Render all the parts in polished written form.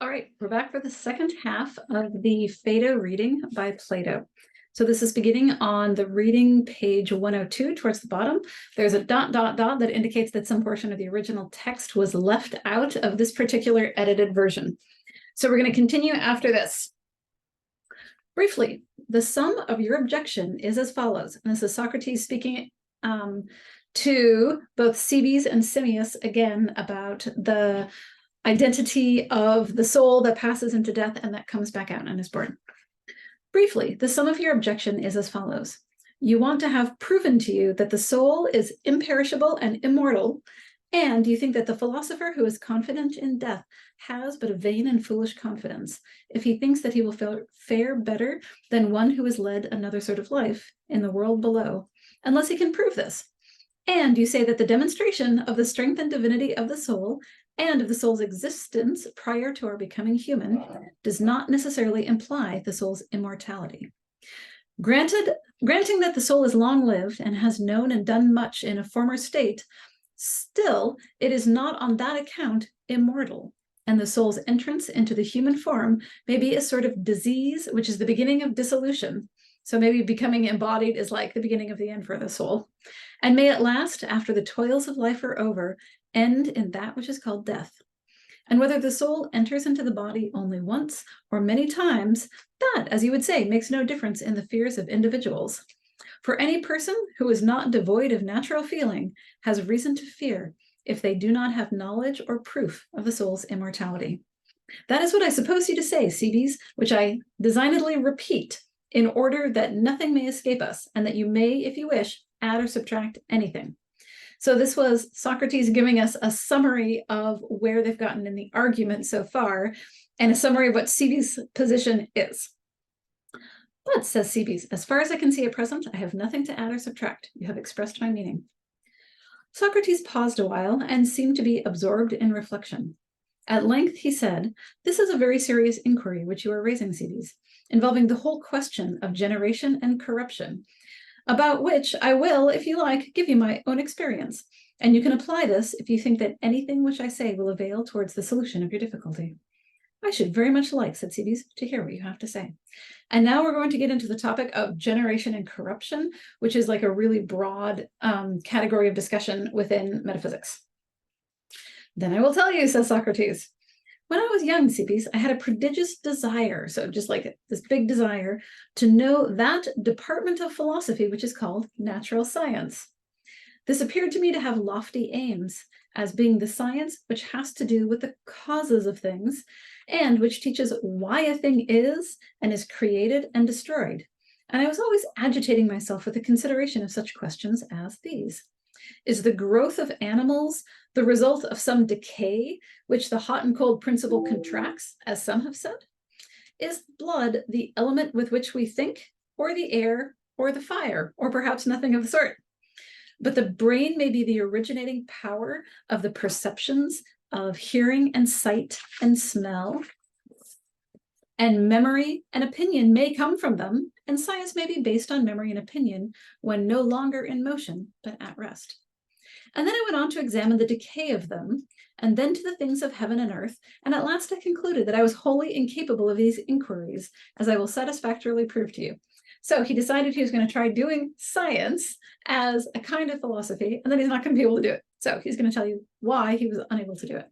All right, we're back for the second half of the Phaedo reading by Plato. So this is beginning on the reading page 102 towards the bottom. There's a ... that indicates that some portion of the original text was left out of this particular edited version. So we're going to continue after this. Briefly, the sum of your objection is as follows. And this is Socrates speaking to both Cebes and Simmias again about the identity of the soul that passes into death and that comes back out and is born. Briefly, the sum of your objection is as follows. You want to have proven to you that the soul is imperishable and immortal, and you think that the philosopher who is confident in death has but a vain and foolish confidence if he thinks that he will fare better than one who has led another sort of life in the world below, unless he can prove this. And you say that the demonstration of the strength and divinity of the soul and of the soul's existence prior to our becoming human does not necessarily imply the soul's immortality. Granting that the soul is long-lived and has known and done much in a former state, still it is not on that account immortal, and the soul's entrance into the human form may be a sort of disease, which is the beginning of dissolution. So maybe becoming embodied is like the beginning of the end for the soul, and may at last, after the toils of life are over, end in that which is called death. And whether the soul enters into the body only once or many times, that, as you would say, makes no difference in the fears of individuals. For any person who is not devoid of natural feeling has reason to fear if they do not have knowledge or proof of the soul's immortality. That is what I suppose you to say, Cebes, which I designedly repeat in order that nothing may escape us, and that you may, if you wish, add or subtract anything. So this was Socrates giving us a summary of where they've gotten in the argument so far, and a summary of what Cebes' position is. But, says Cebes, as far as I can see at present, I have nothing to add or subtract. You have expressed my meaning. Socrates paused a while and seemed to be absorbed in reflection. At length he said, "This is a very serious inquiry which you are raising, Cebes, involving the whole question of generation and corruption, about which I will, if you like, give you my own experience, and you can apply this if you think that anything which I say will avail towards the solution of your difficulty." "I should very much like," said Cebes, "to hear what you have to say." And now we're going to get into the topic of generation and corruption, which is like a really broad category of discussion within metaphysics. "Then I will tell you," says Socrates. "When I was young, Cebes, I had a prodigious desire," so just like this big desire, "to know that department of philosophy which is called natural science. This appeared to me to have lofty aims, as being the science which has to do with the causes of things, and which teaches why a thing is and is created and destroyed. And I was always agitating myself with the consideration of such questions as these. Is the growth of animals the result of some decay which the hot and cold principle contracts, as some have said? Is blood the element with which we think, or the air, or the fire, or perhaps nothing of the sort? But the brain may be the originating power of the perceptions of hearing and sight and smell, and memory and opinion may come from them, and science may be based on memory and opinion when no longer in motion, but at rest. And then I went on to examine the decay of them, and then to the things of heaven and earth, and at last I concluded that I was wholly incapable of these inquiries, as I will satisfactorily prove to you." So he decided he was going to try doing science as a kind of philosophy, and then he's not going to be able to do it. So he's going to tell you why he was unable to do it.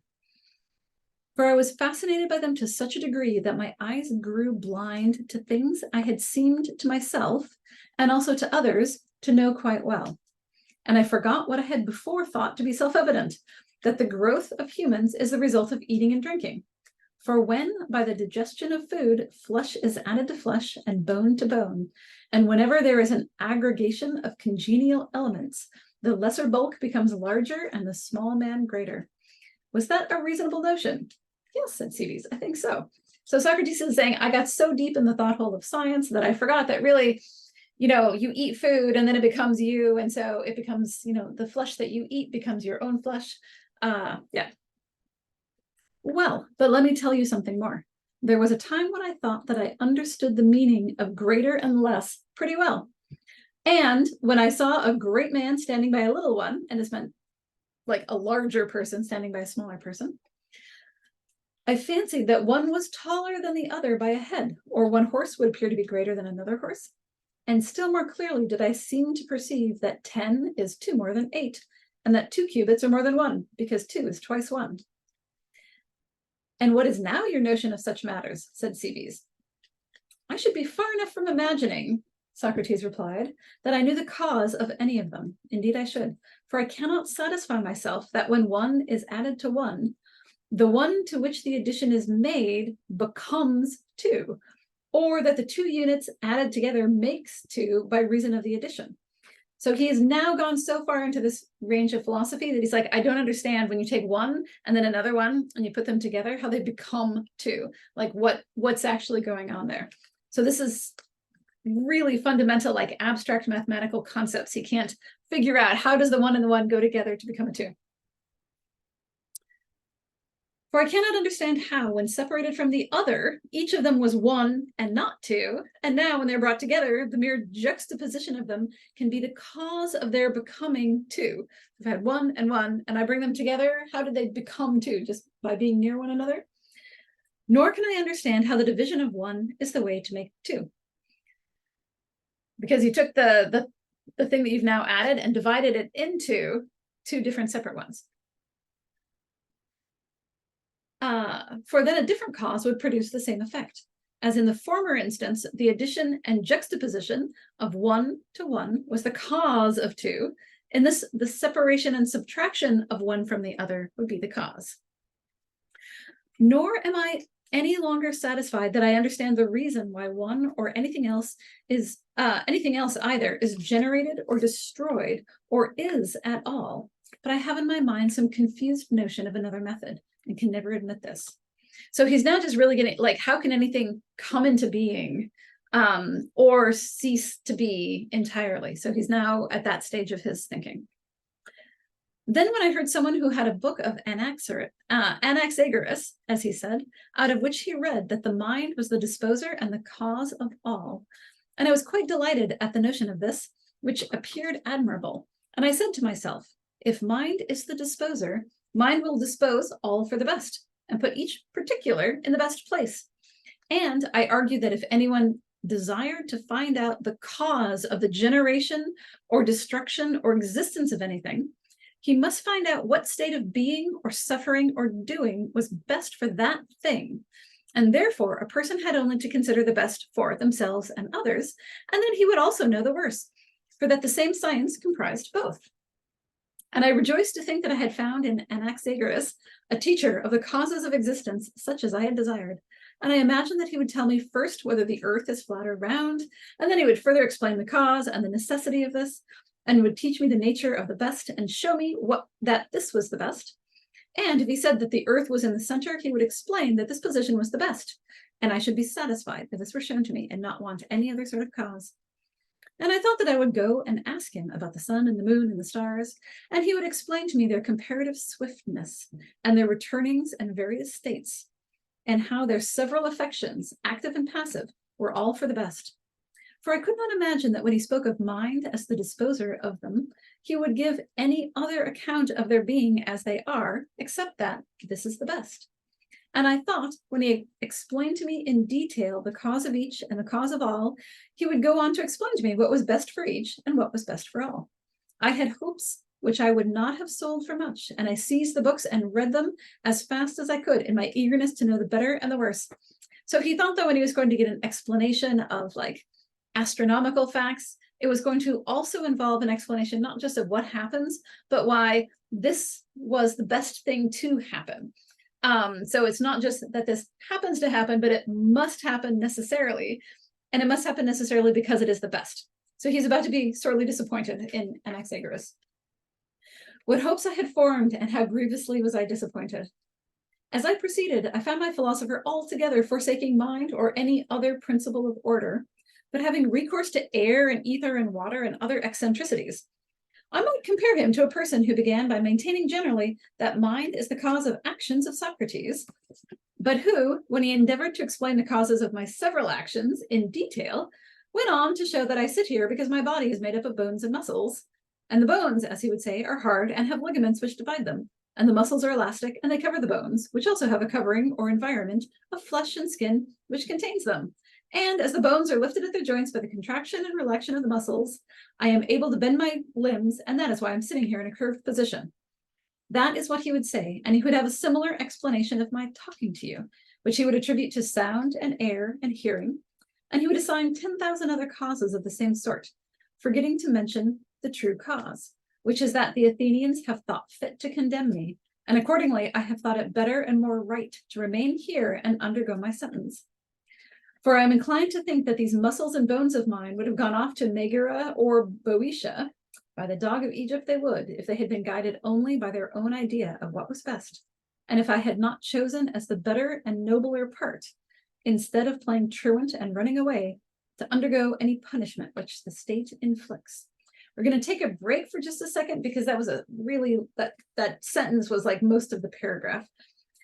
"For I was fascinated by them to such a degree that my eyes grew blind to things I had seemed to myself, and also to others, to know quite well. And I forgot what I had before thought to be self-evident, that the growth of humans is the result of eating and drinking. For when, by the digestion of food, flesh is added to flesh and bone to bone, and whenever there is an aggregation of congenial elements, the lesser bulk becomes larger and the small man greater. Was that a reasonable notion?" "Yes," said Cebes, "I think so." So Socrates is saying, I got so deep in the thought hole of science that I forgot that really, you eat food and then it becomes you, and so it becomes, the flesh that you eat becomes your own flesh. Yeah. "Well, but let me tell you something more. There was a time when I thought that I understood the meaning of greater and less pretty well. And when I saw a great man standing by a little one," and this meant like a larger person standing by a smaller person, I fancied that one was taller than the other by a head, or one horse would appear to be greater than another horse. And still more clearly did I seem to perceive that 10 is 2 more than 8, and that 2 cubits are more than 1, because 2 is twice 1. And what is now your notion of such matters? Said Cebes. I should be far enough from imagining, Socrates replied, that I knew the cause of any of them. Indeed I should, for I cannot satisfy myself that when 1 is added to 1, the one to which the addition is made becomes 2, or that the 2 units added together makes 2 by reason of the addition. So he has now gone so far into this range of philosophy that he's like, I don't understand when you take one and then another one and you put them together, how they become 2, like what's actually going on there. So this is really fundamental, like abstract mathematical concepts. He can't figure out how does the 1 and the 1 go together to become a 2. For I cannot understand how, when separated from the other, each of them was 1 and not 2, and now when they're brought together, the mere juxtaposition of them can be the cause of their becoming 2. I've had 1 and I bring them together, how did they become 2? Just by being near one another? Nor can I understand how the division of 1 is the way to make 2. Because you took the thing that you've now added and divided it into 2 different separate ones. For then a different cause would produce the same effect. As in the former instance, the addition and juxtaposition of 1 to 1 was the cause of 2. In this, the separation and subtraction of one from the other would be the cause. Nor am I any longer satisfied that I understand the reason why 1 or anything else either is generated or destroyed or is at all. But I have in my mind some confused notion of another method and can never admit this. So he's now just really getting, like, how can anything come into being or cease to be entirely? So he's now at that stage of his thinking. Then when I heard someone who had a book of Anaxagoras, as he said, out of which he read that the mind was the disposer and the cause of all, and I was quite delighted at the notion of this, which appeared admirable. And I said to myself, if mind is the disposer, mind will dispose all for the best and put each particular in the best place. And I argue that if anyone desired to find out the cause of the generation or destruction or existence of anything, he must find out what state of being or suffering or doing was best for that thing. And therefore, a person had only to consider the best for themselves and others, and then he would also know the worst, for that the same science comprised both. And I rejoiced to think that I had found in Anaxagoras a teacher of the causes of existence such as I had desired. And I imagined that he would tell me first whether the earth is flat or round, and then he would further explain the cause and the necessity of this, and would teach me the nature of the best and show me that this was the best. And if he said that the earth was in the center, he would explain that this position was the best, and I should be satisfied if this were shown to me and not want any other sort of cause. And I thought that I would go and ask him about the sun and the moon and the stars, and he would explain to me their comparative swiftness and their returnings and various states, and how their several affections, active and passive, were all for the best. For I could not imagine that when he spoke of mind as the disposer of them, he would give any other account of their being as they are, except that this is the best. And I thought, when he explained to me in detail the cause of each and the cause of all, he would go on to explain to me what was best for each and what was best for all. I had hopes which I would not have sold for much, and I seized the books and read them as fast as I could in my eagerness to know the better and the worse. So he thought that when he was going to get an explanation of, like, astronomical facts, it was going to also involve an explanation not just of what happens, but why this was the best thing to happen. So it's not just that this happens to happen, but it must happen necessarily, and it must happen necessarily because it is the best. So he's about to be sorely disappointed in Anaxagoras. What hopes I had formed, and how grievously was I disappointed. As I proceeded, I found my philosopher altogether forsaking mind or any other principle of order, but having recourse to air and ether and water and other eccentricities. I might compare him to a person who began by maintaining generally that mind is the cause of actions of Socrates, but who, when he endeavored to explain the causes of my several actions in detail, went on to show that I sit here because my body is made up of bones and muscles, and the bones, as he would say, are hard and have ligaments which divide them, and the muscles are elastic, and they cover the bones, which also have a covering or environment of flesh and skin, which contains them. And as the bones are lifted at their joints by the contraction and relaxation of the muscles, I am able to bend my limbs, and that is why I'm sitting here in a curved position. That is what he would say, and he would have a similar explanation of my talking to you, which he would attribute to sound and air and hearing, and he would assign 10,000 other causes of the same sort, forgetting to mention the true cause, which is that the Athenians have thought fit to condemn me, and accordingly I have thought it better and more right to remain here and undergo my sentence. For I am inclined to think that these muscles and bones of mine would have gone off to Megara or Boeotia. By the dog of Egypt they would, if they had been guided only by their own idea of what was best, and if I had not chosen as the better and nobler part, instead of playing truant and running away, to undergo any punishment which the state inflicts. We're going to take a break for just a second because that was a really, that sentence was like most of the paragraph.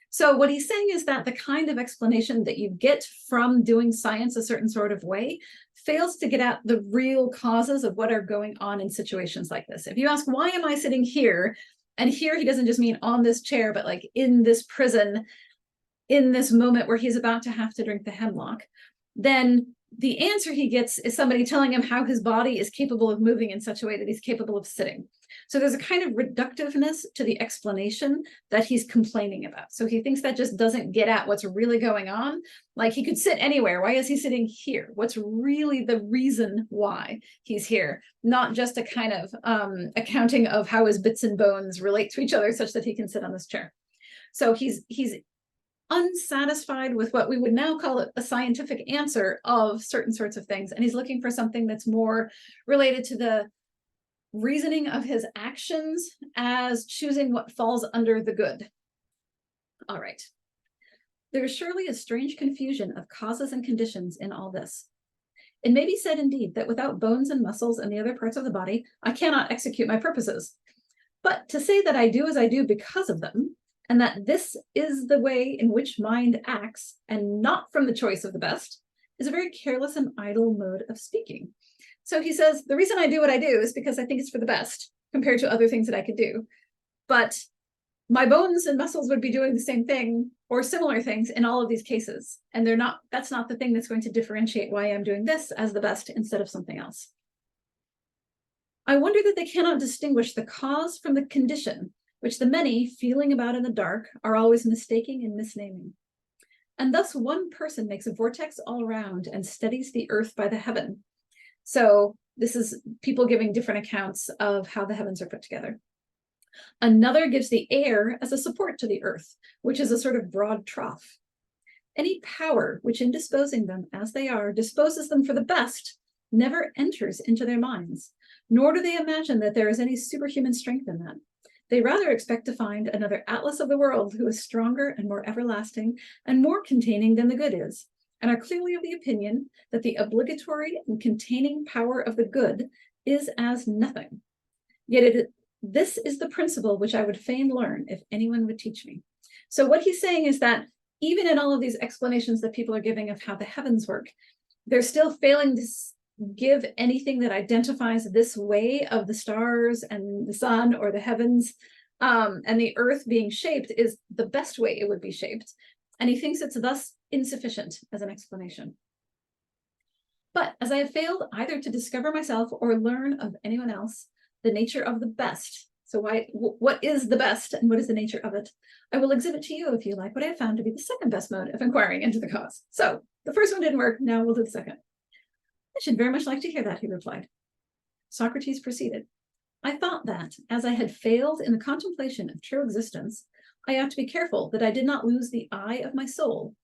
So what he's saying is that the kind of explanation that you get from doing science a certain sort of way fails to get at the real causes of what are going on in situations like this. If you ask, why am I sitting here? And here he doesn't just mean on this chair, but like in this prison, in this moment where he's about to have to drink the hemlock, then the answer he gets is somebody telling him how his body is capable of moving in such a way that he's capable of sitting. So there's a kind of reductiveness to the explanation that he's complaining about. So he thinks that just doesn't get at what's really going on. Like he could sit anywhere. Why is he sitting here? What's really the reason why he's here? Not just a kind of accounting of how his bits and bones relate to each other such that he can sit on this chair. So he's unsatisfied with what we would now call a scientific answer of certain sorts of things. And he's looking for something that's more related to the reasoning of his actions as choosing what falls under the good. All right. There is surely a strange confusion of causes and conditions in all this. It may be said indeed that without bones and muscles and the other parts of the body, I cannot execute my purposes. But to say that I do as I do because of them, and that this is the way in which mind acts, and not from the choice of the best, is a very careless and idle mode of speaking. So he says, the reason I do what I do is because I think it's for the best, compared to other things that I could do. But my bones and muscles would be doing the same thing, or similar things in all of these cases. And that's not the thing that's going to differentiate why I'm doing this as the best instead of something else. I wonder that they cannot distinguish the cause from the condition, which the many, feeling about in the dark, are always mistaking and misnaming. And thus one person makes a vortex all around and steadies the earth by the heaven. So this is people giving different accounts of how the heavens are put together. Another gives the air as a support to the earth, which is a sort of broad trough. Any power which in disposing them as they are, disposes them for the best, never enters into their minds, nor do they imagine that there is any superhuman strength in that. They rather expect to find another Atlas of the world who is stronger and more everlasting and more containing than the good is, and are clearly of the opinion that the obligatory and containing power of the good is as nothing. Yet this is the principle which I would fain learn if anyone would teach me. So what he's saying is that even in all of these explanations that people are giving of how the heavens work, they're still failing to give anything that identifies this way of the stars and the sun or the heavens, and the earth being shaped is the best way it would be shaped. And he thinks it's thus insufficient as an explanation. But as I have failed either to discover myself or learn of anyone else the nature of the best, so what is the best and what is the nature of it, I will exhibit to you, if you like, what I have found to be the second best mode of inquiring into the cause. So the first one didn't work, now we'll do the second. I should very much like to hear that, he replied. Socrates proceeded. I thought that, as I had failed in the contemplation of true existence, I ought to be careful that I did not lose the eye of my soul,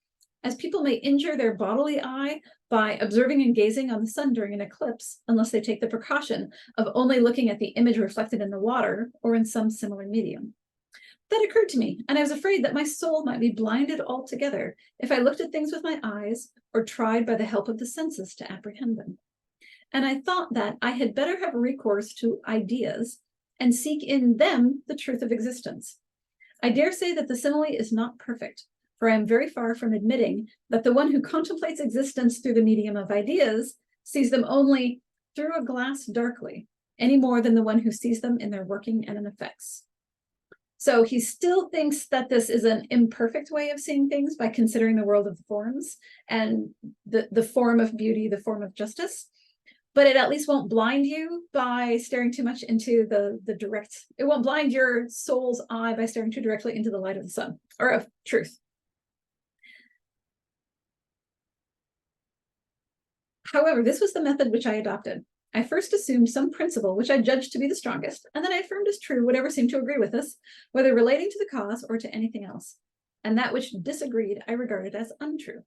as people may injure their bodily eye by observing and gazing on the sun during an eclipse, unless they take the precaution of only looking at the image reflected in the water or in some similar medium. That occurred to me, and I was afraid that my soul might be blinded altogether if I looked at things with my eyes or tried by the help of the senses to apprehend them. And I thought that I had better have recourse to ideas and seek in them the truth of existence. I dare say that the simile is not perfect, for I am very far from admitting that the one who contemplates existence through the medium of ideas sees them only through a glass darkly, any more than the one who sees them in their working and in effects. So he still thinks that this is an imperfect way of seeing things by considering the world of forms and the form of beauty, the form of justice. But it at least won't blind you by staring too much into the direct, it won't blind your soul's eye by staring too directly into the light of the sun, or of truth. However, this was the method which I adopted. I first assumed some principle which I judged to be the strongest, and then I affirmed as true whatever seemed to agree with us, whether relating to the cause or to anything else. And that which disagreed I regarded as untrue.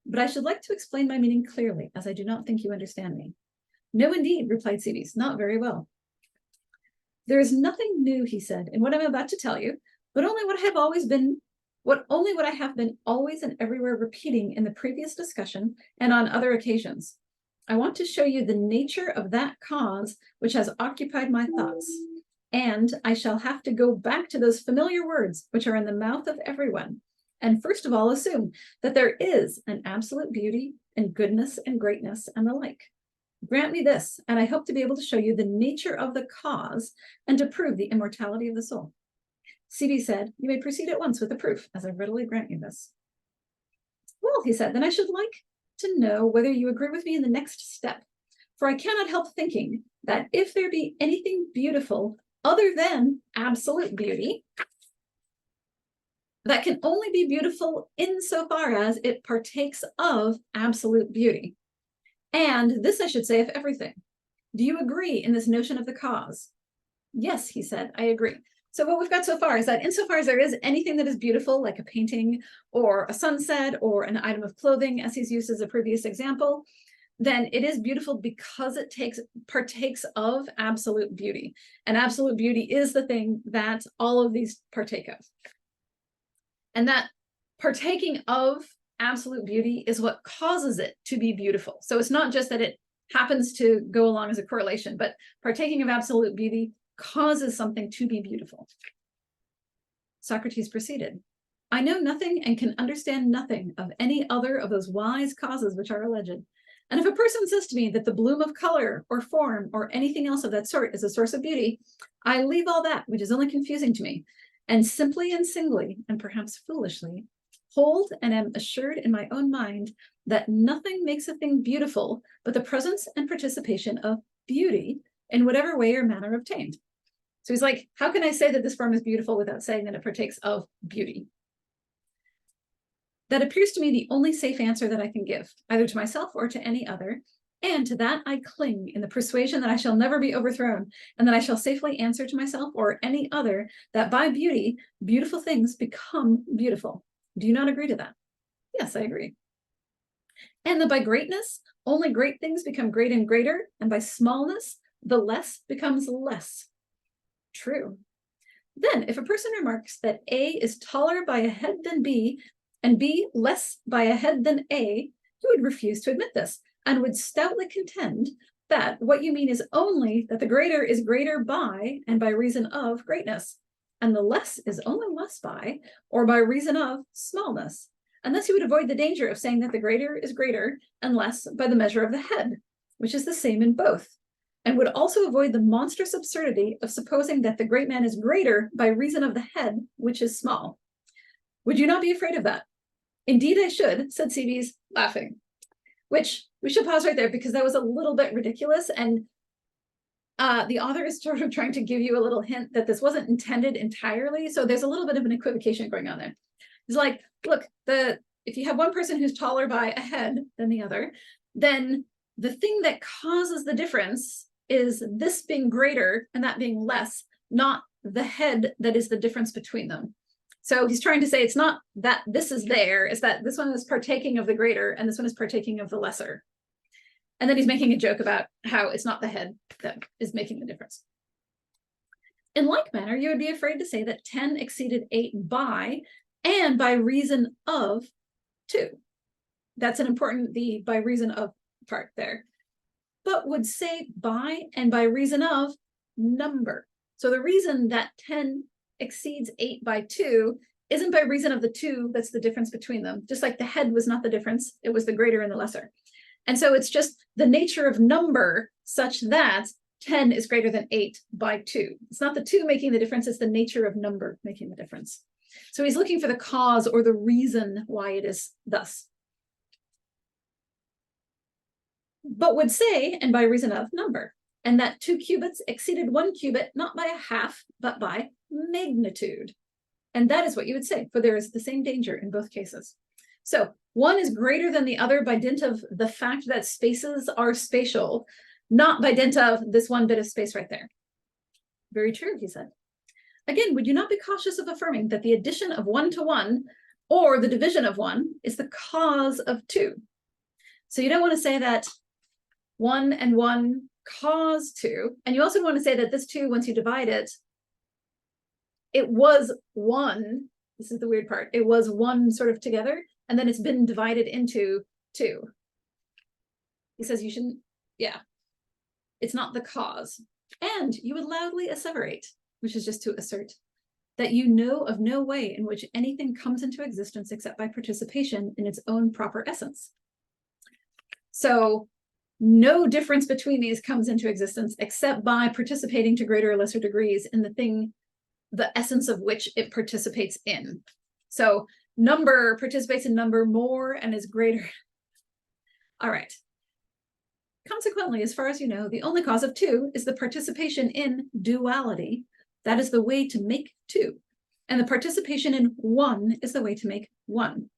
But I should like to explain my meaning clearly, as I do not think you understand me. No, indeed, replied Cebes, not very well. There is nothing new, he said, in what I'm about to tell you, but only what I have been always and everywhere repeating in the previous discussion and on other occasions. I want to show you the nature of that cause which has occupied my thoughts. And I shall have to go back to those familiar words which are in the mouth of everyone. And first of all, assume that there is an absolute beauty and goodness and greatness and the like. Grant me this, and I hope to be able to show you the nature of the cause and to prove the immortality of the soul. Cebes said, you may proceed at once with the proof, as I readily grant you this. Well, he said, then I should like to know whether you agree with me in the next step, for I cannot help thinking that if there be anything beautiful other than absolute beauty, that can only be beautiful insofar as it partakes of absolute beauty. And this I should say of everything. Do you agree in this notion of the cause? Yes, he said, I agree. So what we've got so far is that insofar as there is anything that is beautiful, like a painting or a sunset or an item of clothing, as he's used as a previous example, then it is beautiful because it partakes of absolute beauty. And absolute beauty is the thing that all of these partake of. And that partaking of absolute beauty is what causes it to be beautiful. So it's not just that it happens to go along as a correlation, but partaking of absolute beauty causes something to be beautiful. Socrates proceeded, I know nothing and can understand nothing of any other of those wise causes which are alleged. And if a person says to me that the bloom of color or form or anything else of that sort is a source of beauty, I leave all that, which is only confusing to me, and simply and singly, and perhaps foolishly, hold and am assured in my own mind that nothing makes a thing beautiful but the presence and participation of beauty in whatever way or manner obtained. So he's like, how can I say that this form is beautiful without saying that it partakes of beauty? That appears to me the only safe answer that I can give, either to myself or to any other, and to that I cling in the persuasion that I shall never be overthrown, and that I shall safely answer to myself or any other that by beauty, beautiful things become beautiful. Do you not agree to that? Yes, I agree. And that by greatness, only great things become great and greater, and by smallness, the less becomes less. True. Then, if a person remarks that A is taller by a head than B, and B less by a head than A, you would refuse to admit this, and would stoutly contend that what you mean is only that the greater is greater by and by reason of greatness, and the less is only less by or by reason of smallness. And thus you would avoid the danger of saying that the greater is greater and less by the measure of the head, which is the same in both, and would also avoid the monstrous absurdity of supposing that the great man is greater by reason of the head, which is small. Would you not be afraid of that? Indeed I should, said Cebes, laughing. Which we should pause right there because that was a little bit ridiculous, and the author is sort of trying to give you a little hint that this wasn't intended entirely, so there's a little bit of an equivocation going on there. It's like, look, if you have one person who's taller by a head than the other, then the thing that causes the difference is this being greater and that being less, not the head that is the difference between them. So he's trying to say it's not that this is there, it's that this one is partaking of the greater and this one is partaking of the lesser. And then he's making a joke about how it's not the head that is making the difference. In like manner, you would be afraid to say that 10 exceeded 8 by and by reason of 2. That's an important, the by reason of part there. But would say by and by reason of number. So the reason that 10 exceeds 8 by 2 isn't by reason of the 2 that's the difference between them. Just like the head was not the difference, it was the greater and the lesser. And so it's just the nature of number such that 10 is greater than 8 by 2. It's not the 2 making the difference, it's the nature of number making the difference. So he's looking for the cause or the reason why it is thus. But would say, and by reason of number, and that 2 cubits exceeded 1 cubit, not by a half, but by magnitude. And that is what you would say, for there is the same danger in both cases. So one is greater than the other by dint of the fact that spaces are spatial, not by dint of this one bit of space right there. Very true, he said. Again, would you not be cautious of affirming that the addition of 1 to 1 or the division of 1 is the cause of 2? So you don't want to say that 1 and 1 cause 2. And you also want to say that this 2, once you divide it, it was 1. This is the weird part. It was 1 sort of together, and then it's been divided into 2. He says you shouldn't, yeah. It's not the cause. And you would loudly asseverate, which is just to assert, that you know of no way in which anything comes into existence except by participation in its own proper essence. So no difference between these comes into existence except by participating to greater or lesser degrees in the thing, the essence of which it participates in. So number participates in number more and is greater. All right. Consequently, as far as you know, the only cause of 2 is the participation in duality. That is the way to make 2. And the participation in 1 is the way to make 1.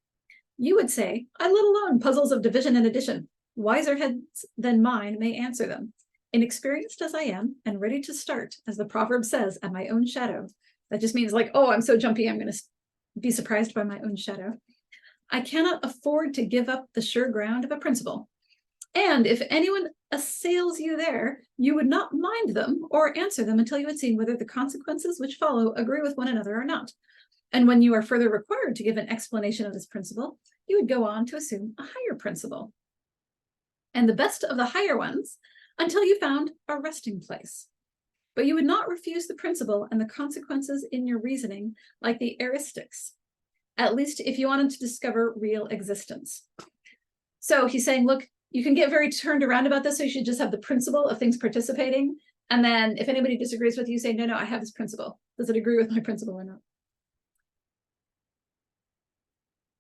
You would say, I let alone puzzles of division and addition. Wiser heads than mine may answer them. Inexperienced as I am, and ready to start, as the proverb says, at my own shadow. That just means like, oh, I'm so jumpy, I'm going to be surprised by my own shadow. I cannot afford to give up the sure ground of a principle. And if anyone assails you there, you would not mind them or answer them until you had seen whether the consequences which follow agree with one another or not. And when you are further required to give an explanation of this principle, you would go on to assume a higher principle, and the best of the higher ones, until you found a resting place. But you would not refuse the principle and the consequences in your reasoning like the eristics, at least if you wanted to discover real existence. So he's saying, look, you can get very turned around about this, so you should just have the principle of things participating. And then if anybody disagrees with you, say, no, I have this principle. Does it agree with my principle or not?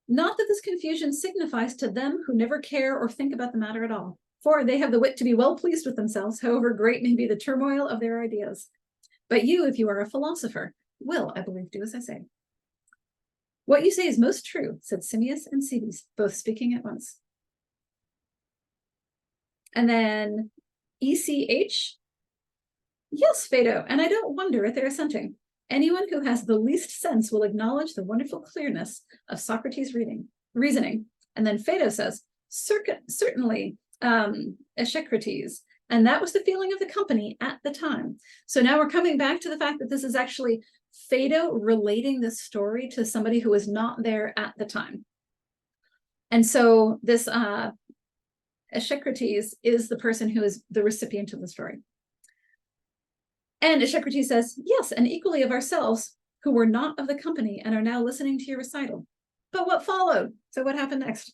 Not that this confusion signifies to them who never care or think about the matter at all, for they have the wit to be well pleased with themselves, however great may be the turmoil of their ideas. But you, if you are a philosopher, will, I believe, do as I say. What you say is most true, said Simmias and Cebes, both speaking at once. And then ECH, yes, Phaedo, and I don't wonder at their assenting. Anyone who has the least sense will acknowledge the wonderful clearness of Socrates' reasoning. And then Phaedo says, certainly, Echecrates. And that was the feeling of the company at the time. So now we're coming back to the fact that this is actually Phaedo relating this story to somebody who was not there at the time. And so this Echecrates is the person who is the recipient of the story. And Echecrates says, yes, and equally of ourselves, who were not of the company and are now listening to your recital. But what followed? So what happened next?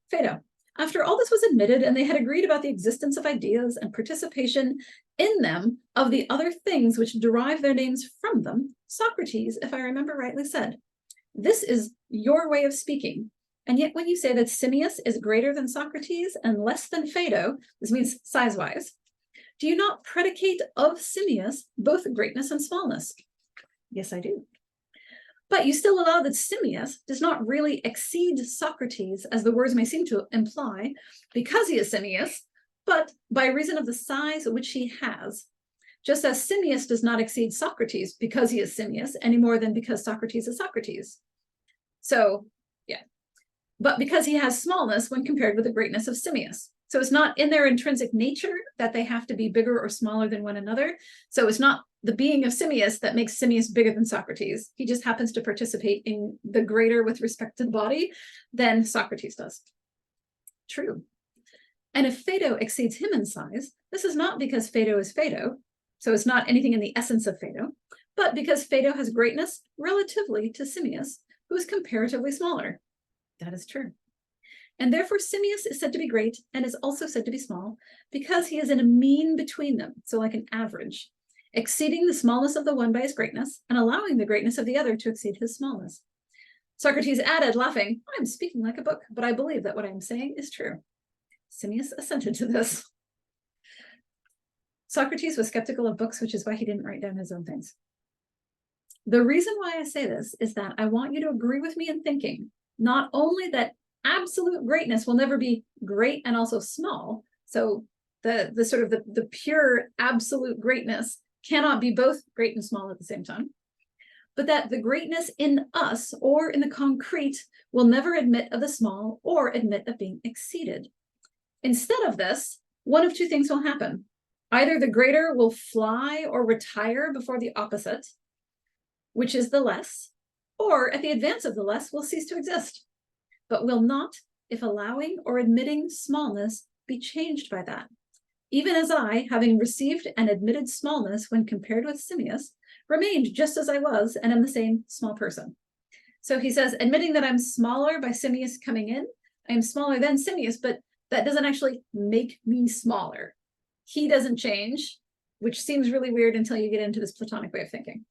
Phaedo, after all this was admitted and they had agreed about the existence of ideas and participation in them of the other things which derive their names from them, Socrates, if I remember rightly, said, this is your way of speaking. And yet when you say that Simmias is greater than Socrates and less than Phaedo, this means size-wise, do you not predicate of Simmias both greatness and smallness? Yes, I do. But you still allow that Simmias does not really exceed Socrates, as the words may seem to imply, because he is Simmias, but by reason of the size which he has, just as Simmias does not exceed Socrates because he is Simmias any more than because Socrates is Socrates. So, yeah. But because he has smallness when compared with the greatness of Simmias. So it's not in their intrinsic nature that they have to be bigger or smaller than one another. So it's not the being of Simmias that makes Simmias bigger than Socrates. He just happens to participate in the greater with respect to the body than Socrates does. True. And if Phaedo exceeds him in size, this is not because Phaedo is Phaedo, so it's not anything in the essence of Phaedo, but because Phaedo has greatness relatively to Simmias, who is comparatively smaller. That is true. And therefore Simius is said to be great and is also said to be small because he is in a mean between them, so like an average, exceeding the smallness of the one by his greatness and allowing the greatness of the other to exceed his smallness. Socrates added, laughing, I'm speaking like a book, but I believe that what I am saying is true. Simius assented to this. Socrates was skeptical of books, which is why he didn't write down his own things. The reason why I say this is that I want you to agree with me in thinking not only that absolute greatness will never be great and also small, so the sort of the pure absolute greatness cannot be both great and small at the same time, but that the greatness in us or in the concrete will never admit of the small or admit of being exceeded. Instead of this, one of two things will happen. Either the greater will fly or retire before the opposite, which is the less, or at the advance of the less will cease to exist, but will not, if allowing or admitting smallness, be changed by that. Even as I, having received and admitted smallness when compared with Simius, remained just as I was and am the same small person. So he says, admitting that I'm smaller by Simius coming in, I am smaller than Simius, but that doesn't actually make me smaller. He doesn't change, which seems really weird until you get into this Platonic way of thinking.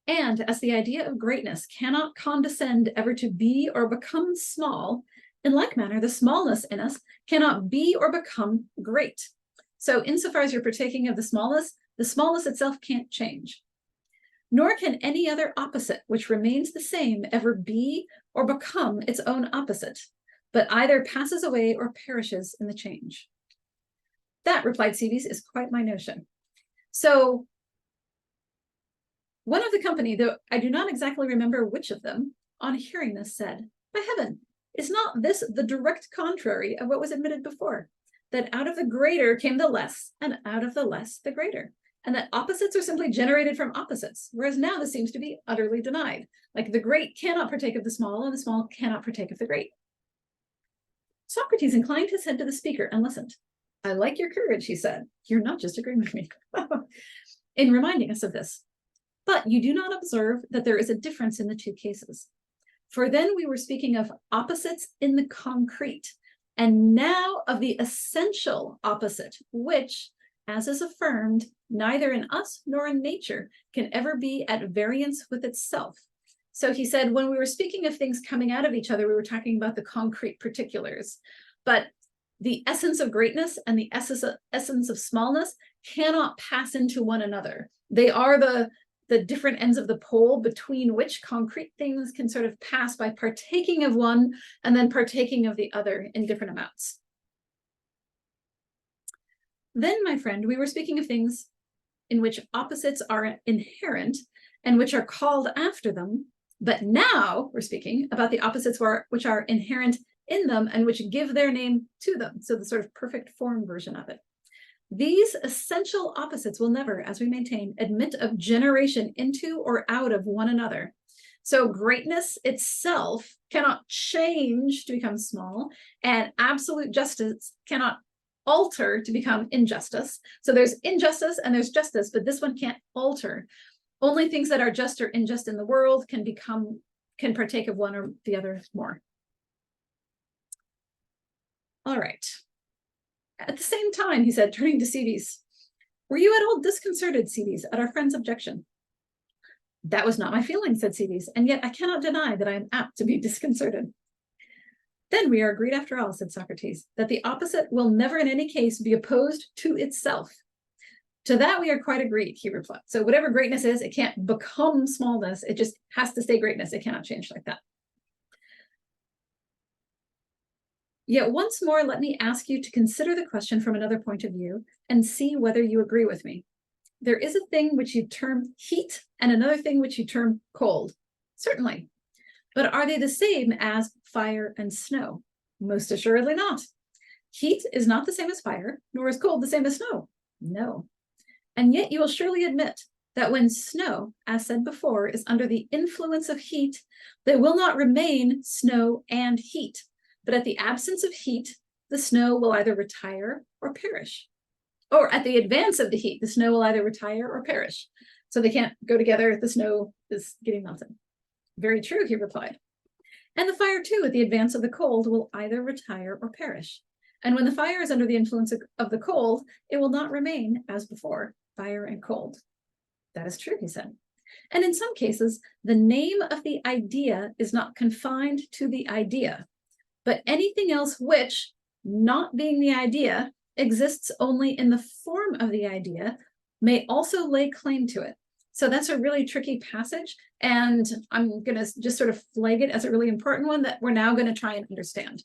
And as the idea of greatness cannot condescend ever to be or become small, in like manner, the smallness in us cannot be or become great. So insofar as you're partaking of the smallness itself can't change. Nor can any other opposite, which remains the same, ever be or become its own opposite, but either passes away or perishes in the change. That, replied Cebes, is quite my notion. So one of the company, though I do not exactly remember which of them, on hearing this said, by heaven, is not this the direct contrary of what was admitted before, that out of the greater came the less, and out of the less the greater, and that opposites are simply generated from opposites, whereas now this seems to be utterly denied. Like the great cannot partake of the small, and the small cannot partake of the great. Socrates inclined his head to the speaker and listened. I like your courage, he said. You're not just agreeing with me. In reminding us of this. But you do not observe that there is a difference in the two cases. For then we were speaking of opposites in the concrete, and now of the essential opposite, which, as is affirmed, neither in us nor in nature can ever be at variance with itself. So he said, when we were speaking of things coming out of each other, we were talking about the concrete particulars, but the essence of greatness and the essence of smallness cannot pass into one another. They are the different ends of the pole between which concrete things can sort of pass by partaking of one and then partaking of the other in different amounts. Then, my friend, we were speaking of things in which opposites are inherent and which are called after them. But now we're speaking about the opposites which are inherent in them and which give their name to them. So the sort of perfect form version of it. These essential opposites will never, as we maintain, admit of generation into or out of one another. So greatness itself cannot change to become small, and absolute justice cannot alter to become injustice. So there's injustice and there's justice, but this one can't alter. Only things that are just or unjust in the world can partake of one or the other more. All right. At the same time, he said, turning to Cebes, were you at all disconcerted, Cebes, at our friend's objection? That was not my feeling, said Cebes, and yet I cannot deny that I am apt to be disconcerted. Then we are agreed after all, said Socrates, that the opposite will never in any case be opposed to itself. To that we are quite agreed, he replied. So whatever greatness is, it can't become smallness. It just has to stay greatness. It cannot change like that. Yet once more, let me ask you to consider the question from another point of view and see whether you agree with me. There is a thing which you term heat and another thing which you term cold. Certainly. But are they the same as fire and snow? Most assuredly not. Heat is not the same as fire, nor is cold the same as snow. No. And yet you will surely admit that when snow, as said before, is under the influence of heat, there will not remain snow and heat. But at the absence of heat, the snow will either retire or perish. Or at the advance of the heat, the snow will either retire or perish. So they can't go together if the snow is getting melted. Very true, he replied. And the fire too, at the advance of the cold, will either retire or perish. And when the fire is under the influence of the cold, it will not remain as before, fire and cold. That is true, he said. And in some cases, the name of the idea is not confined to the idea, but anything else which, not being the idea, exists only in the form of the idea, may also lay claim to it. So that's a really tricky passage, and I'm going to just sort of flag it as a really important one that we're now going to try and understand.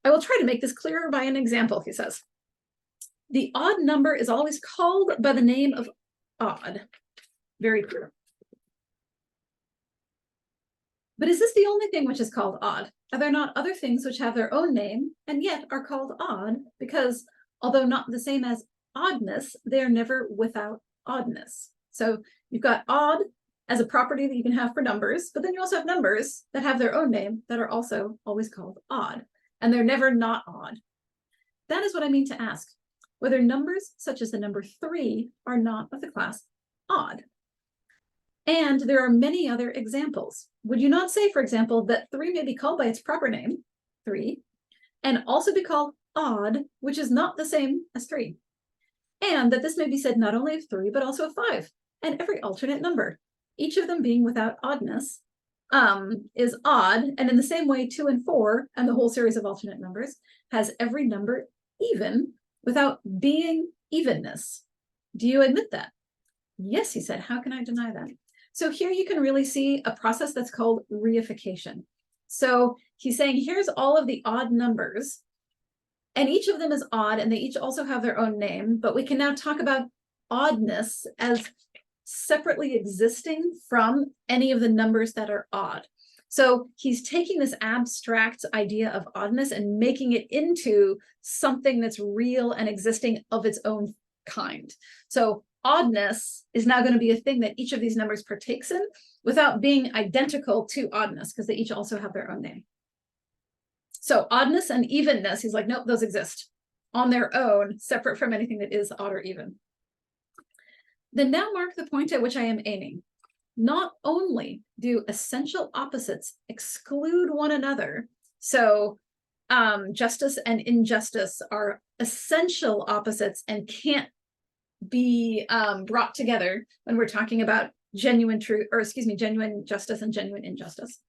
I will try to make this clearer by an example, he says. The odd number is always called by the name of odd. Very clear. But is this the only thing which is called odd? Are there not other things which have their own name and yet are called odd because, although not the same as oddness, they are never without oddness? So you've got odd as a property that you can have for numbers, but then you also have numbers that have their own name that are also always called odd, and they're never not odd. That is what I mean to ask, whether numbers such as the number 3 are not of the class odd. And there are many other examples. Would you not say, for example, that 3 may be called by its proper name, 3, and also be called odd, which is not the same as 3? And that this may be said not only of 3, but also of 5, and every alternate number, each of them being without oddness, is odd. And in the same way, 2 and 4, and the whole series of alternate numbers, has every number even without being evenness. Do you admit that? Yes, he said. How can I deny that? So here you can really see a process that's called reification. So he's saying, here's all of the odd numbers, and each of them is odd, and they each also have their own name, but we can now talk about oddness as separately existing from any of the numbers that are odd. So he's taking this abstract idea of oddness and making it into something that's real and existing of its own kind. So oddness is now going to be a thing that each of these numbers partakes in without being identical to oddness, because they each also have their own name. So oddness and evenness, he's like, nope, those exist on their own, separate from anything that is odd or even. Then now mark the point at which I am aiming. Not only do essential opposites exclude one another, so justice and injustice are essential opposites and can't be brought together when we're talking about genuine justice and genuine injustice.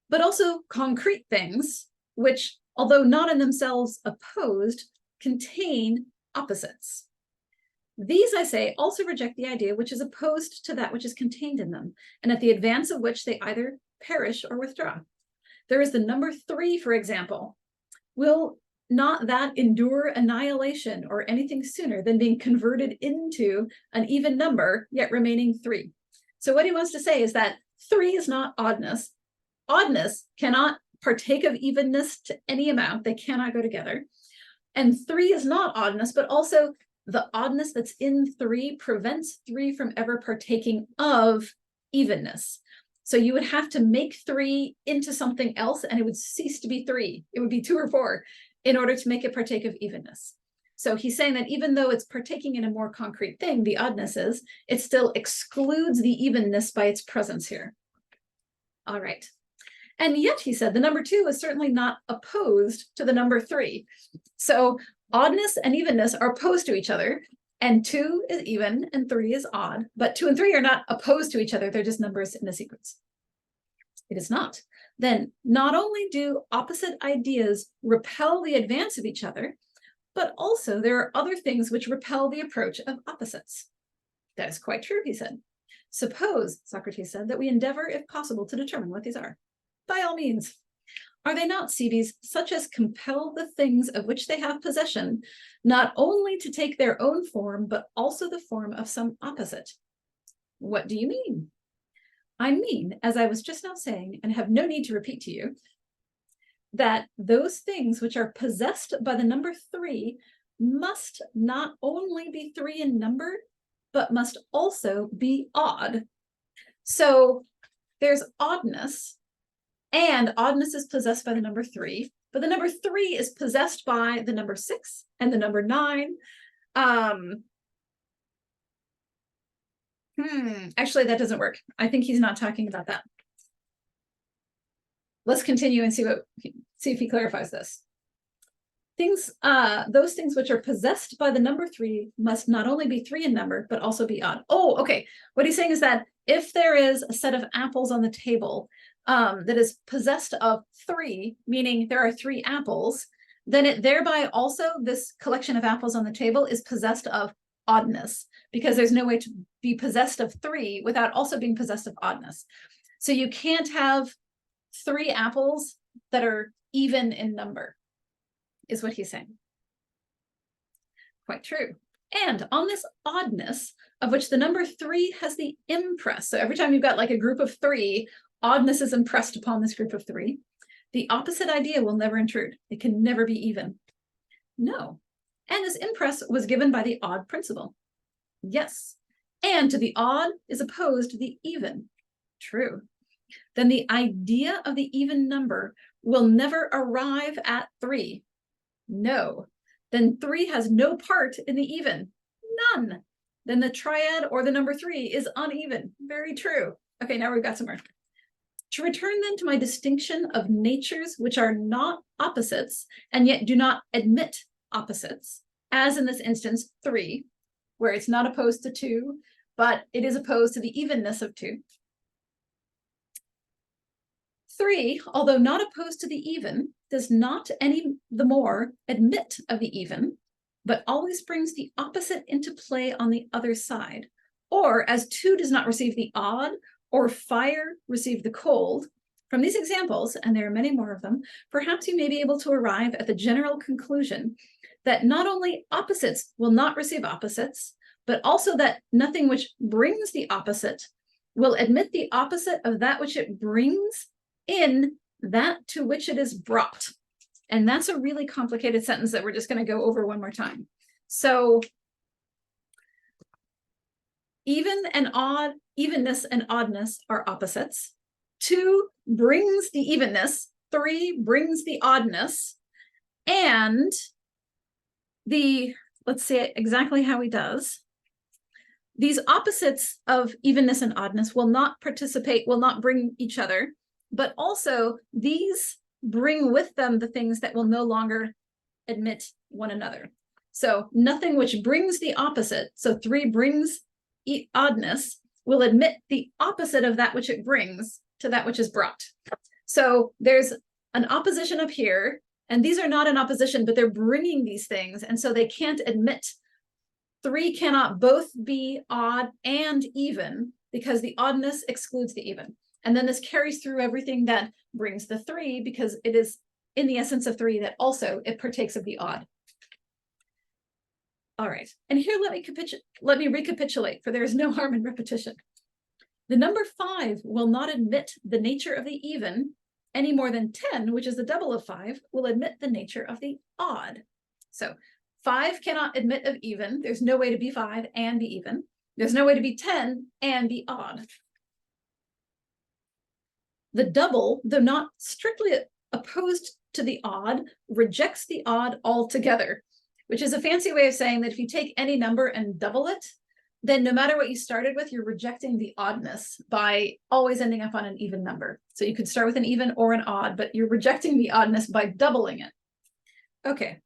But also concrete things, which, although not in themselves opposed, contain opposites. These, I say, also reject the idea which is opposed to that which is contained in them, and at the advance of which they either perish or withdraw. There is the number 3, for example. Will not that endure annihilation or anything sooner than being converted into an even number, yet remaining 3? So what he wants to say is that 3 is not oddness. Oddness cannot partake of evenness to any amount. They cannot go together. And 3 is not oddness, but also the oddness that's in 3 prevents 3 from ever partaking of evenness. So you would have to make 3 into something else, and it would cease to be 3. It would be 2 or 4 in order to make it partake of evenness. So he's saying that even though it's partaking in a more concrete thing, the oddness is, it still excludes the evenness by its presence here. All right. And yet, he said, the number 2 is certainly not opposed to the number 3. So oddness and evenness are opposed to each other, and 2 is even and 3 is odd, but 2 and 3 are not opposed to each other. They're just numbers in a sequence. It is not. Then not only do opposite ideas repel the advance of each other, but also there are other things which repel the approach of opposites. That is quite true, he said. Suppose, Socrates said, that we endeavor, if possible, to determine what these are. By all means. Are they not, Cebes, such as compel the things of which they have possession, not only to take their own form, but also the form of some opposite? What do you mean? I mean, as I was just now saying, and have no need to repeat to you, that those things which are possessed by the number 3 must not only be 3 in number, but must also be odd. So there's oddness, and oddness is possessed by the number 3, but the number 3 is possessed by the number 6 and the number 9. Actually, that doesn't work. I think he's not talking about that. Let's continue and see if he clarifies this. Those things which are possessed by the number 3 must not only be 3 in number, but also be odd. Oh, okay. What he's saying is that if there is a set of apples on the table that is possessed of 3, meaning there are 3 apples, then it thereby also, this collection of apples on the table is possessed of oddness, because there's no way to be possessed of 3 without also being possessed of oddness. So you can't have 3 apples that are even in number, is what he's saying. Quite true. And on this oddness, of which the number 3 has the impress, so every time you've got like a group of 3, oddness is impressed upon this group of 3, the opposite idea will never intrude. It can never be even. No. And this impress was given by the odd principle. Yes. And to the odd is opposed the even. True. Then the idea of the even number will never arrive at 3. No. Then 3 has no part in the even. None. Then the triad or the number 3 is uneven. Very true. Okay, now we've got some more. To return then to my distinction of natures which are not opposites and yet do not admit opposites, as in this instance 3, where it's not opposed to 2, but it is opposed to the evenness of 2. 3, although not opposed to the even, does not any the more admit of the even, but always brings the opposite into play on the other side. Or as 2 does not receive the odd, or fire receive the cold. From these examples, and there are many more of them, perhaps you may be able to arrive at the general conclusion that not only opposites will not receive opposites, but also that nothing which brings the opposite will admit the opposite of that which it brings in that to which it is brought. And that's a really complicated sentence that we're just going to go over one more time. So even and odd, evenness and oddness are opposites. 2 brings the evenness, 3 brings the oddness, and let's say exactly how he does. These opposites of evenness and oddness will not bring each other, but also these bring with them the things that will no longer admit one another. So nothing which brings the opposite, so 3 brings oddness, will admit the opposite of that which it brings to that which is brought. So there's an opposition up here, and these are not in opposition, but they're bringing these things, and so they can't admit. 3 cannot both be odd and even, because the oddness excludes the even. And then this carries through everything that brings the 3, because it is in the essence of 3 that also it partakes of the odd. All right, and here let me recapitulate, for there is no harm in repetition. The number 5 will not admit the nature of the even any more than 10, which is the double of 5, will admit the nature of the odd. So 5 cannot admit of even. There's no way to be 5 and be even. There's no way to be 10 and be odd. The double, though not strictly opposed to the odd, rejects the odd altogether, which is a fancy way of saying that if you take any number and double it, then no matter what you started with, you're rejecting the oddness by always ending up on an even number. So you could start with an even or an odd, but you're rejecting the oddness by doubling it. Okay.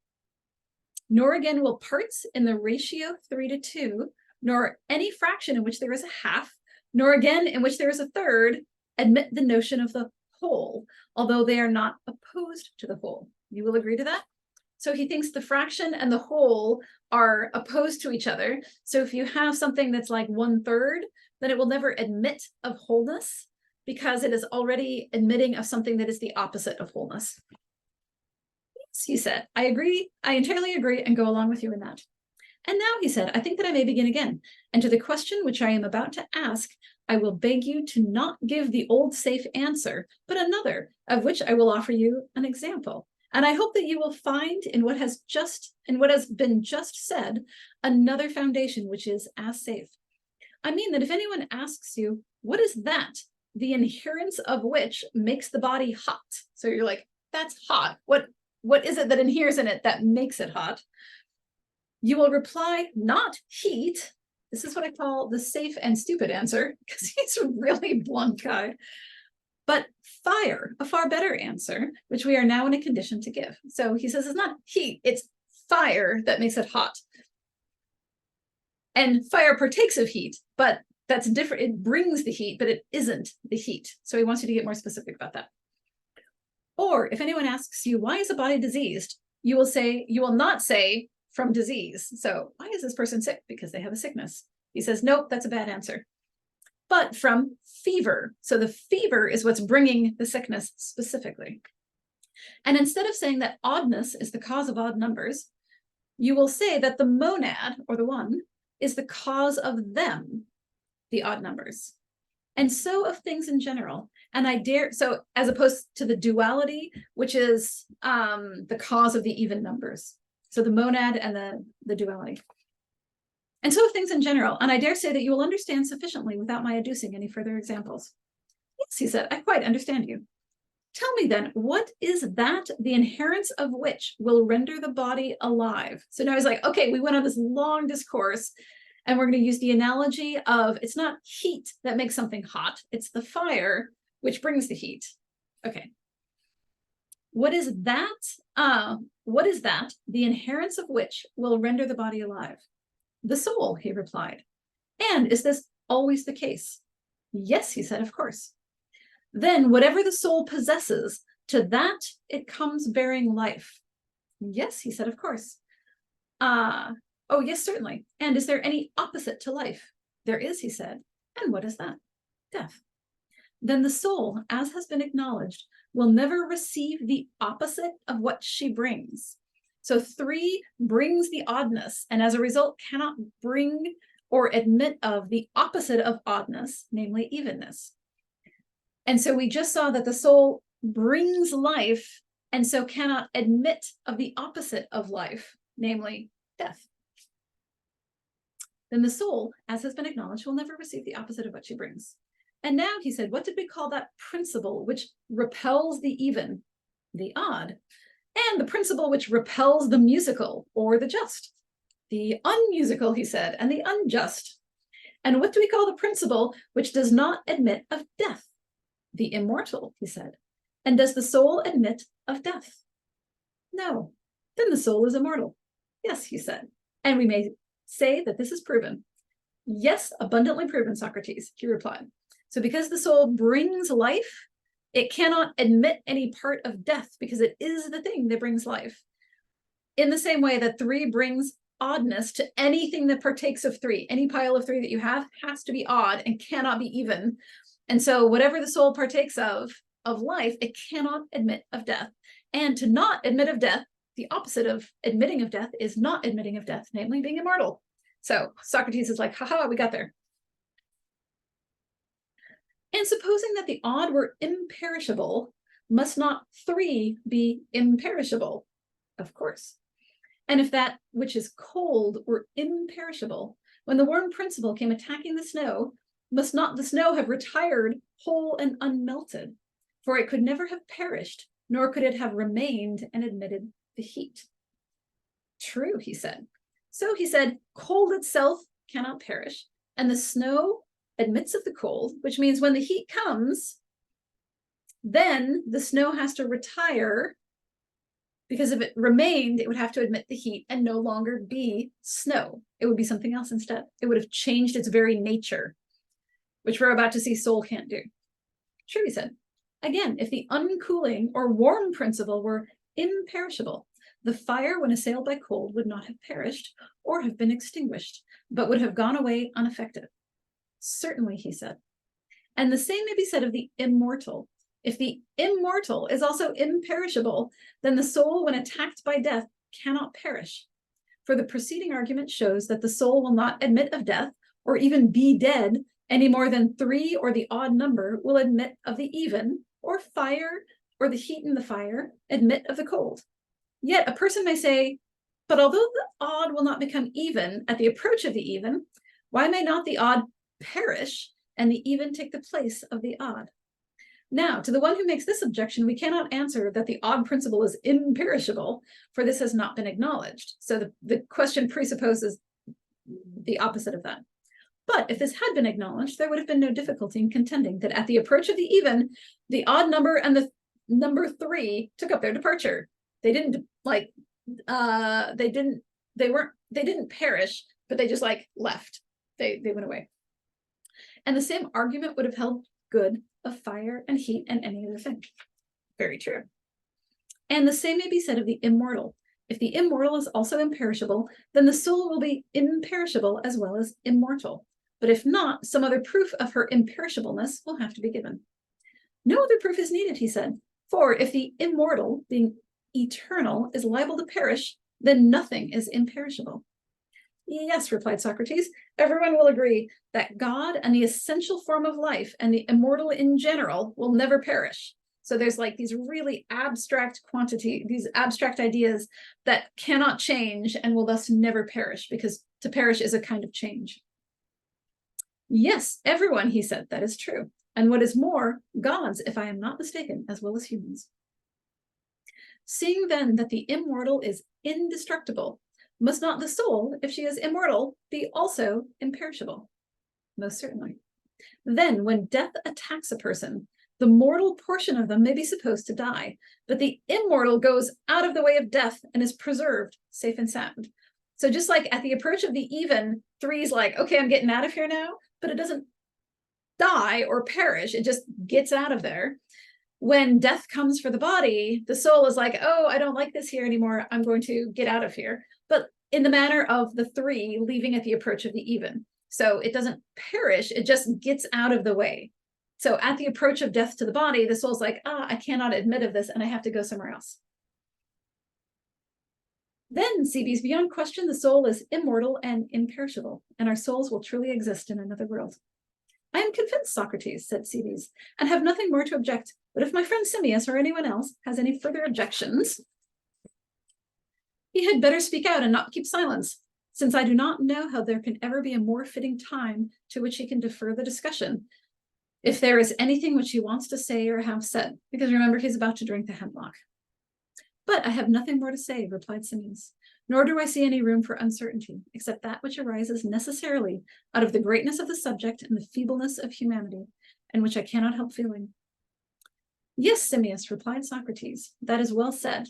Nor again will parts in the ratio 3:2, nor any fraction in which there is a half, nor again in which there is a third, admit the notion of the whole, although they are not opposed to the whole. You will agree to that? So he thinks the fraction and the whole are opposed to each other. So if you have something that's like 1/3, then it will never admit of wholeness, because it is already admitting of something that is the opposite of wholeness. Yes, he said, I agree. I entirely agree and go along with you in that. And now, he said, I think that I may begin again. And to the question which I am about to ask, I will beg you to not give the old safe answer, but another, of which I will offer you an example. And I hope that you will find in what has been just said, another foundation which is as safe. I mean that if anyone asks you, what is that? The inherence of which makes the body hot. So you're like, that's hot. What is it that inheres in it that makes it hot? You will reply, not heat. This is what I call the safe and stupid answer, because he's a really blunt guy. But fire, a far better answer, which we are now in a condition to give. So he says it's not heat, it's fire that makes it hot. And fire partakes of heat, but that's different. It brings the heat, but it isn't the heat. So he wants you to get more specific about that. Or if anyone asks you, why is a body diseased? You will not say from disease. So why is this person sick? Because they have a sickness. He says, nope, that's a bad answer. But from fever. So the fever is what's bringing the sickness specifically. And instead of saying that oddness is the cause of odd numbers, you will say that the monad, or the one, is the cause of them, the odd numbers. And so of things in general. And I dare, so as opposed to the duality, which is the cause of the even numbers. So the monad and the duality. And so of things in general, and I dare say that you will understand sufficiently without my adducing any further examples. Yes, he said, I quite understand you. Tell me then, what is that the inherence of which will render the body alive? So now he's like, okay, we went on this long discourse, and we're going to use the analogy of it's not heat that makes something hot, it's the fire which brings the heat. Okay. What is that? The inherence of which will render the body alive? The soul, he replied. And is this always the case? Yes, he said, of course. Then whatever the soul possesses, to that it comes bearing life. Yes, he said, of course. Oh, yes, certainly. And is there any opposite to life? There is, he said. And what is that? Death. Then the soul, as has been acknowledged, will never receive the opposite of what she brings. So 3 brings the oddness, and as a result cannot bring or admit of the opposite of oddness, namely evenness. And so we just saw that the soul brings life, and so cannot admit of the opposite of life, namely death. Then the soul, as has been acknowledged, will never receive the opposite of what she brings. And now, he said, what did we call that principle which repels the even, the odd, and the principle which repels the musical or the just? The unmusical, he said, and the unjust. And what do we call the principle which does not admit of death? The immortal, he said. And does the soul admit of death? No. Then the soul is immortal. Yes, he said. And we may say that this is proven. Yes, abundantly proven, Socrates, he replied. So because the soul brings life, it cannot admit any part of death because it is the thing that brings life. In the same way that 3 brings oddness to anything that partakes of 3. Any pile of 3 that you have has to be odd and cannot be even. And so whatever the soul partakes of life, it cannot admit of death. And to not admit of death, the opposite of admitting of death is not admitting of death, namely being immortal. So Socrates is like, haha, we got there. And supposing that the odd were imperishable, must not 3 be imperishable? Of course. And if that which is cold were imperishable, when the worm principle came attacking the snow, must not the snow have retired whole and unmelted? For it could never have perished, nor could it have remained and admitted the heat. True, he said. So he said, cold itself cannot perish, and the snow admits of the cold, which means when the heat comes, then the snow has to retire, because if it remained, it would have to admit the heat and no longer be snow. It would be something else instead. It would have changed its very nature, which we're about to see soul can't do. True, he said. Again, if the uncooling or warm principle were imperishable, the fire, when assailed by cold, would not have perished or have been extinguished, but would have gone away unaffected. Certainly, he said. And the same may be said of the immortal. If the immortal is also imperishable, then the soul, when attacked by death, cannot perish. For the preceding argument shows that the soul will not admit of death or even be dead any more than 3 or the odd number will admit of the even, or fire or the heat in the fire admit of the cold. Yet a person may say, but although the odd will not become even at the approach of the even, why may not the odd perish and the even take the place of the odd? Now, to the one who makes this objection, we cannot answer that the odd principle is imperishable, for this has not been acknowledged. So the question presupposes the opposite of that. But if this had been acknowledged, there would have been no difficulty in contending that at the approach of the even, the odd number and the number 3 took up their departure. They didn't they didn't perish, but they just like left. They went away. And the same argument would have held good of fire and heat and any other thing. Very true. And the same may be said of the immortal. If the immortal is also imperishable, then the soul will be imperishable as well as immortal. But if not, some other proof of her imperishableness will have to be given. No other proof is needed, he said, for if the immortal, being eternal, is liable to perish, then nothing is imperishable. Yes, replied Socrates, everyone will agree that God and the essential form of life and the immortal in general will never perish. So there's like these really abstract these abstract ideas that cannot change and will thus never perish, because to perish is a kind of change. Yes, everyone, he said, that is true. And what is more, gods, if I am not mistaken, as well as humans. Seeing then that the immortal is indestructible, must not the soul, if she is immortal, be also imperishable? Most certainly. Then, when death attacks a person, the mortal portion of them may be supposed to die, but the immortal goes out of the way of death and is preserved safe and sound. So just like at the approach of the even, 3's like, okay, I'm getting out of here now, but it doesn't die or perish, it just gets out of there. When death comes for the body, the soul is like, oh, I don't like this here anymore, I'm going to get out of here. But in the manner of the 3 leaving at the approach of the even. So it doesn't perish, it just gets out of the way. So at the approach of death to the body, the soul's like, I cannot admit of this and I have to go somewhere else. Then, Cebes, beyond question, the soul is immortal and imperishable, and our souls will truly exist in another world. I am convinced, Socrates, said Cebes, and have nothing more to object. But if my friend Simmias or anyone else has any further objections, he had better speak out and not keep silence, since I do not know how there can ever be a more fitting time to which he can defer the discussion, if there is anything which he wants to say or have said, because remember, he's about to drink the hemlock. But I have nothing more to say, replied Simmias, nor do I see any room for uncertainty, except that which arises necessarily out of the greatness of the subject and the feebleness of humanity, and which I cannot help feeling. Yes, Simmias, replied Socrates, that is well said.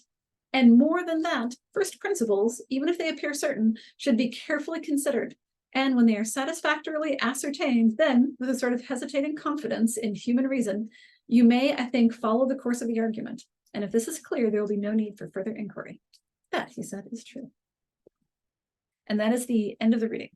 And more than that, first principles, even if they appear certain, should be carefully considered. And when they are satisfactorily ascertained, then, with a sort of hesitating confidence in human reason, you may, I think, follow the course of the argument. And if this is clear, there will be no need for further inquiry. That, he said, is true. And that is the end of the reading.